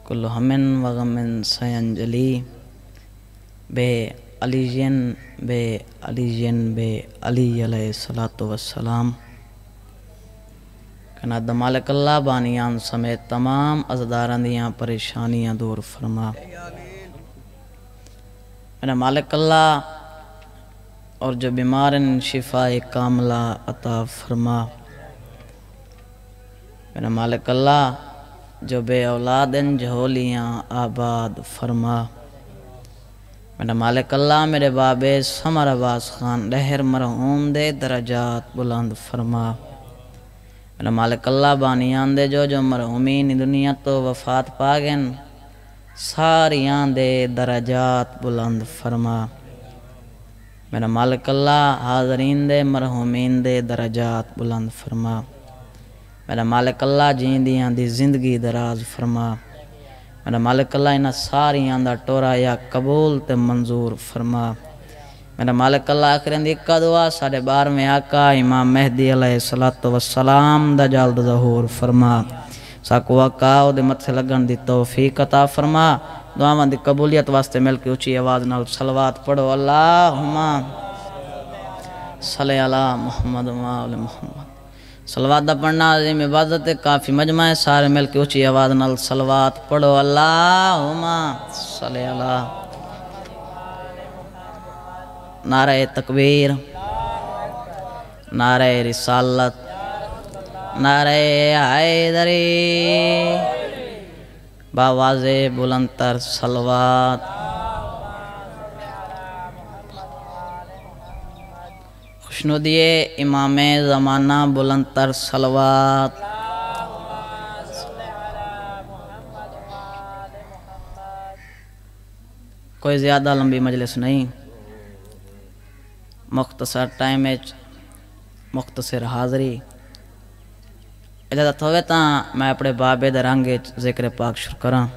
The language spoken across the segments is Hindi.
कुल्लु हमिन व गमिन सयंजली बे अलीजन बे अली अलैहिस्सलातु वस्सलाम। कना द मालिक अल्लाह बानियान समेत तमाम अज़दारां दियां परेशानियां दूर फरमा। मेरा मालिक अल्लाह और जो बीमारन शिफाए कामला अता फरमा। मेरा मालिक अल्लाह जो बे औलादन झोलियाँ आबाद फरमा। मेरा मालिक अल्लाह मेरे बाबे समर अब्बास खान लहर मरहूम दे दरजात बुलंद फरमा। मेरा मालिक अल्लाह बानियान दे जो मरहूमीन दुनिया तो वफात पागन सारियां दे दरजात बुलंद फरमा। मेरा मालिक अल्लाह हाज़रीन दे मरहूमीन दे दरजात बुलंद फरमा। मेरा मालिक अल्लाह जींदियां दी जिंदगी दराज फरमा। मेरा मालिक अल्लाह इन्हां सारियां दा टोरा या कबूल ते मंजूर फरमा। मेरा मालिक अल्लाह आखिर दी इक्का दुआ साढ़े 12वें आका इमाम मेहदी अलैहिस्सलातु वस्सलाम दा जल्द ज़हूर फरमा। साकू आका ओदे मथे लगन दी तौफीक अता फरमा। दुआवां दी कबूलियत वास्ते मिल के ऊंची आवाज़ नाल सलवात पढ़ो। अल्लाहुम्मा सल्ली अला मुहम्मद व आले मुहम्मद। सलवात दा पढ़ना अज़ीम इबादत है, काफ़ी मजमा है। सारे मिल के ऊंची आवाज़ नाल सलवात पढ़ो। अल्लाहुम्मा सल्ली अला। नारे तकबीर, नारे रिसालत, नारे हैदरी, बावाज़े बुलंदतर सलवात। खुशनुदिये इमामे ज़माना बुलंदतर सलवात। कोई ज़्यादा लंबी मजलिस नहीं, मुख्तसर टाइम मुख्तसर हाज़री। इजाज़त होवे तां मैं अपने बाबे दे रंग ज़िक्र पाक शुरू करां।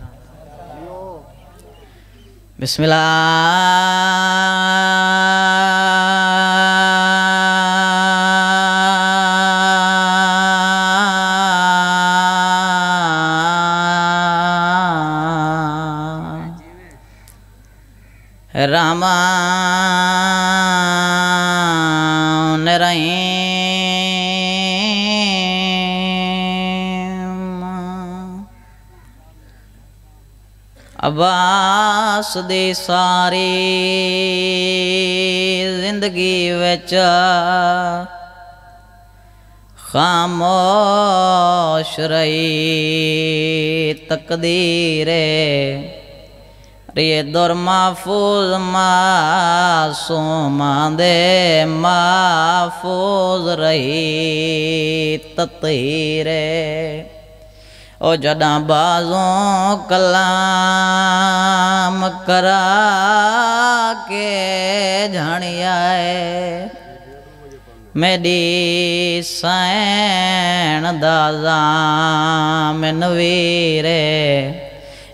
बिस्मिल्लाह। रहमान रहीम। अब्बास दी सारी जिंदगी विच खामोश रही तकदीरे। ये दुर महफूज मासूमा दे महफूज रही ततीरे। ओ जड़ा बाजों कलाम करा के झणियाए मेरी सैन दाजा में नवीरे।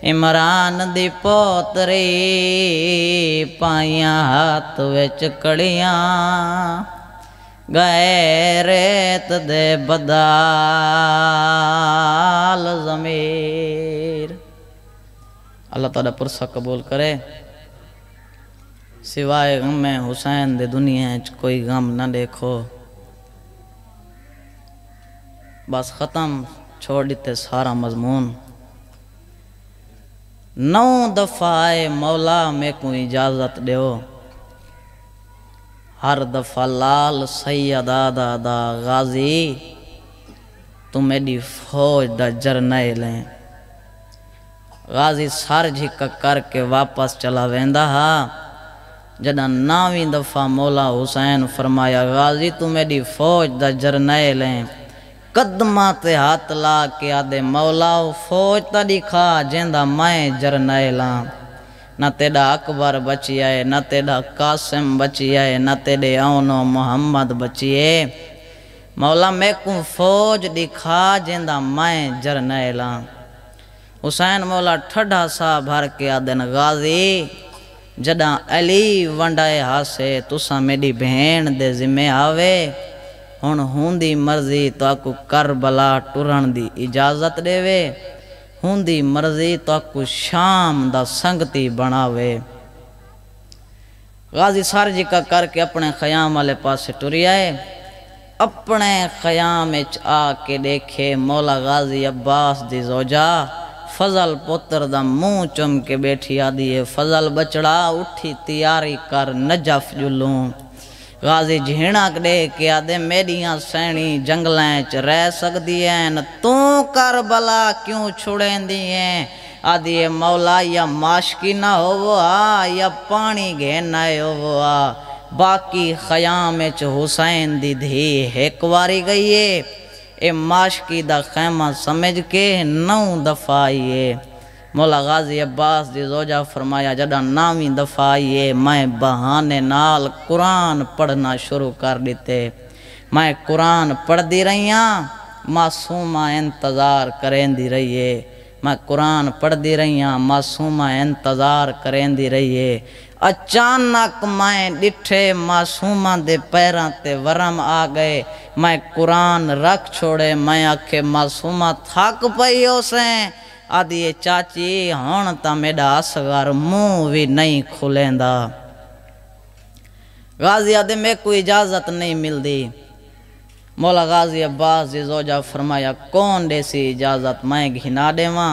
इमरान दी पोतरी पाइयां हाथ विच कड़ियां गए रेत दे बदाल ज़मीर। अल्लाह ताला पुरसा कबूल करे। सिवाय गम हुसैन दे दुनिया च कोई गम न देखो। बस ख़त्म छोड़ दिते सारा मजमून। 9 दफ़ाए मौला में को इजाज़त दो। हर दफ़ा लाल सैयदा दा गाजी तू मेरी फौज दा जरनैल है। गाजी सर झिक करके वापस चला वेंदा हा। जदा 9वीं दफ़ा मौला हुसैन फरमाया गाजी तू मेरी फौज दा जरनैल है। कदमा ते हाथ ला के आदे मौला फौज ता दिखा जेंदा मैं जरनैला। न तेरा अकबर बचिया है, न तेरा कासिम बचिया है, न तेरे औनो मोहम्मद बचिए। मौला मैं को फौज दिखा जेंदा मैं जरनैला। हुसैन मौला ठड्डा सा भर के आदन गाजी जदा अली वंडाए हासे तुसा मेरी भेण दे जिम्मे आवे। हुण हुंदी मर्जी ताकू करबला टुरण दी इजाजत देवे। हुंदी मर्जी ताकू शाम दा संगती बनावे। गाजी सारजी का करके अपने ख़याम वाले पासे टुरी आए। अपने ख़याम आके देखे मौला गाजी अब्बास दी जोजा फजल पुत्र दा मुंह चुम के बैठी आदि है फजल बचड़ा उठी तैयारी कर नजफ जुलू। गाजी झीणक दे के आदे मेरिया सैनी जंगलें च रह सकदी है तू कर भला क्यों छुड़ेंदी है। आदि है मौला या माशकी ना हो या पानी घेना हो बाकी ख़याम च हुसैन दी धी एक वारी गई है ए माशकी दा खैमा समझ के 9 दफ़ा आइए। मौला गाजी अब्बास दी जोजा फरमाया जदा 9वीं दफ़ा आइए मैं बहाने नाल कुरान पढ़ना शुरू कर दिते। मैं कुरान पढ़ती रही मासूमा इंतज़ार करेंदी रही है। मैं कुरान पढ़ती रही मासूमा इंतज़ार करेंदी रही है। अचानक मैं डिठे मासूमा दे पैरां ते वरम आ गए। मैं कुरान रख छोड़े मैं आखे मासूमा थक पई उसे आदि चाची हुण तां मेरा असगर मुंह भी नहीं खुलेंदा। गाजी आदे में कोई इजाज़त नहीं मिलती। मौला गाजी अब्बास जी जोजा फरमाया कौन देसी इजाज़त मैं घिना देवा।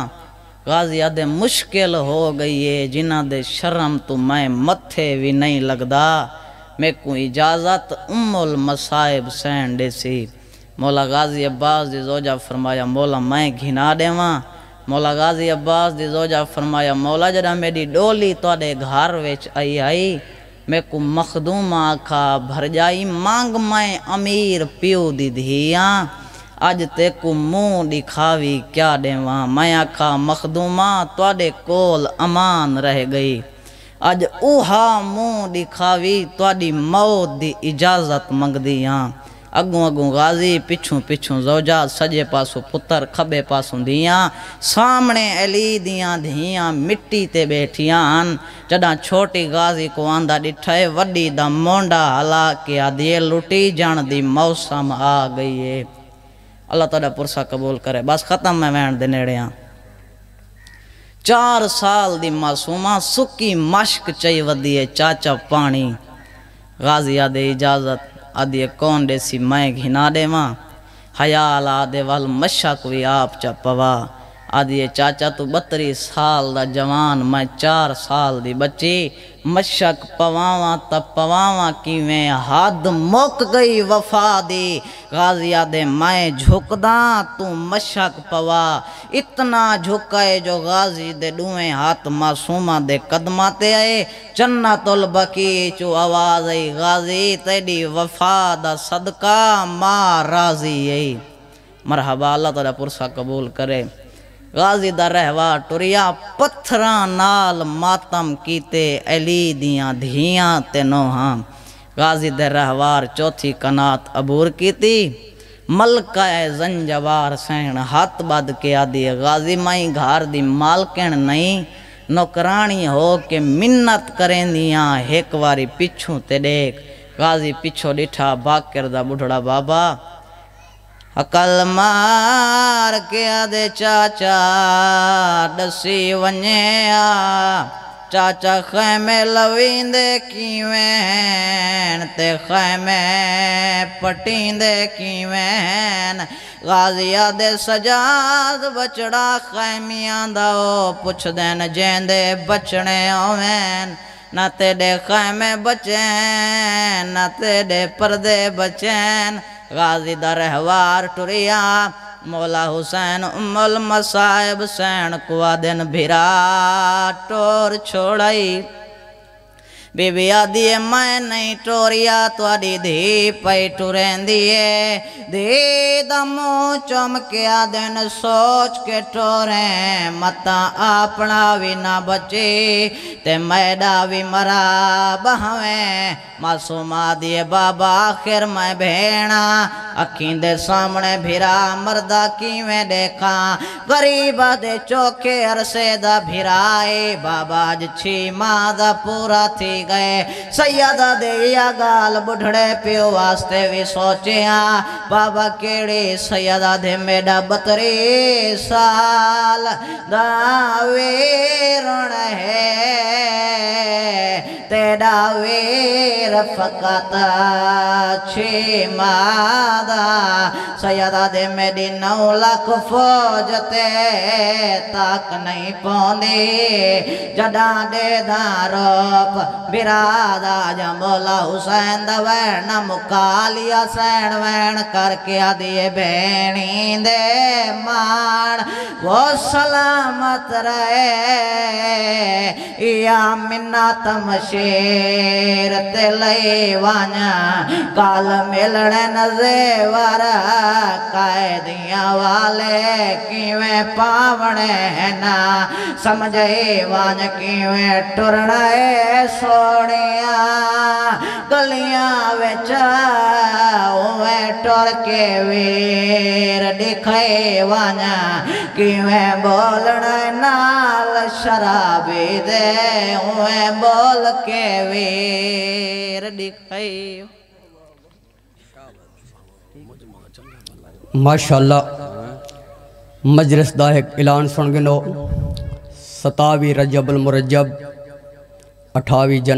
गाजी आदे मुश्किल हो गई है जिन्ना दे शर्म तो मैं मत्थे भी नहीं लगदा मैं को इजाज़त उम्मुल मसाइब सैन देसी। मौला गाजी अब्बास जी जोजा फरमाया मौला मैं घिना देवा। मौला गाजी अब्बास जी जोजा फरमाया मौला जरा मेरी डोली तुहाडे घर विच आई मैं को मखदूम आखा भर जाई मांग मैं अमीर प्यो दी धिया अज ते को मुँह दिखावी क्या देवा। मैं आखा मखदूमा तुहाडे कोल अमान रह गई अज उहा मुँह दिखावी तुहाडी मौत दी इजाज़त मंगदी हाँ। अगों अगों गाजी पिछू पिछू जोजा सजे पासों पुत्र खबे पासों दियाँ सामने अली दियाँ धियाँ मिट्टी ते बैठियां जदा छोटी गाजी को आंदा डिठे वड्डी दा मोंडा हला के आदि लुटी जान दी मौसम आ गई है। अल्लाह ताला पुरसा कबूल करे। बस खत्म मैं वैन दे नेड़े 4 साल दी मासूमा सुकी मश्क चई वदी है चाचा पानी। गाजी आदे इजाज़त आदि कौन देसी मैं घिना देवा। हयाल आदे वल मशक भी आप चा पवा आदि चाचा तू 32 साल दा जवान मैं 4 साल दी बच्ची मशक पवावा तब पवावा किवें हद मुक गई वफा दी। गाजी आदे मैं झुकदा तू मशक पवा इतना झुकाए जो गाजी दे दुए हाथ मासूमा दे कदमा ते आए जन्नतुल बकी चो आवाज आई गाजी तेरी वफा दा सदका मां राजी आई। मरहबा अल्लाह ताला पुरसा कबूल करे। गाजी दा रहवा टुरिया पत्थरां नाल मातम कीते अली दियां धियां ते नोहां। गाजी दे रहवार चौथी कनात अबूर कीती मलका जंजवार सैन हाथ बद के आदि गाजी माई घर दी मालकन नहीं नौकरानी हो के मिन्नत करेंदियां एक वारी पिछू ते देख। गाजी पिछो डिठा बाकर दा बुढ़ड़ा बाबा अकल मार के आदे चाचा दसी वने चाचा खैमे लवींदे किवें ते खैमे पटींदे किवें। गाजी आदे सजाद बचड़ा खैमियां दा पुछ देन जेंदे बचने होवें ना तेरे खैमे बचैन ना तेरे पर्दे बचैन। गाजी दा रहवार टुरिया मौला हुसैन उम्मुल मसाइब सैन कुआ दिन भिरा टोर छोड़ाई। बीबी आदि मैं नहीं टोरिया तुआडी धी पई टुरेंदी है धी दा मुँह चमकिया दिन सोच के टोरे मता अपना भी ना बचे ते मैडा भी मरा बहवे। मासूमा दिए बाबा आखिर मैं भेणा अखीं दे सामने भिरा मरदा किवें देखा गरीबा दे चोखे अरसे दा भिराए बाबा अज 6 माह दा पूरा थी गए सैयदा दे या गाल बुढ़ड़े प्यो वास्ते भी सोचिया बाबा केड़े सैयदा दे मेरा 32 साल दा वेरण है तेरा वीर फकत 6 मादा सैयदा दे मेरी 9 लाख फौज ते तक नहीं पौंदी जडा दे दारोप बिरादा जमोला हुसैन दवैन मुकालिया सैन वैन करके आदिए भेणी दे मान वो सलामत रहे या मिन्नत मशेर ते लई वाना काल मिलने नजेवर कायदियां वाले किवें पावने ना समझे वान किवें टुरना सोनिया गलियां विच उवें टुर के वीर दिखे वाना किवें बोलना नाल शराबी दे उवें बोल के वीर दिखे। माशाअल्लाह मजलिस दा एक ऐलान सुन गिनो 27 रजब अल मुरज्जब 28 जन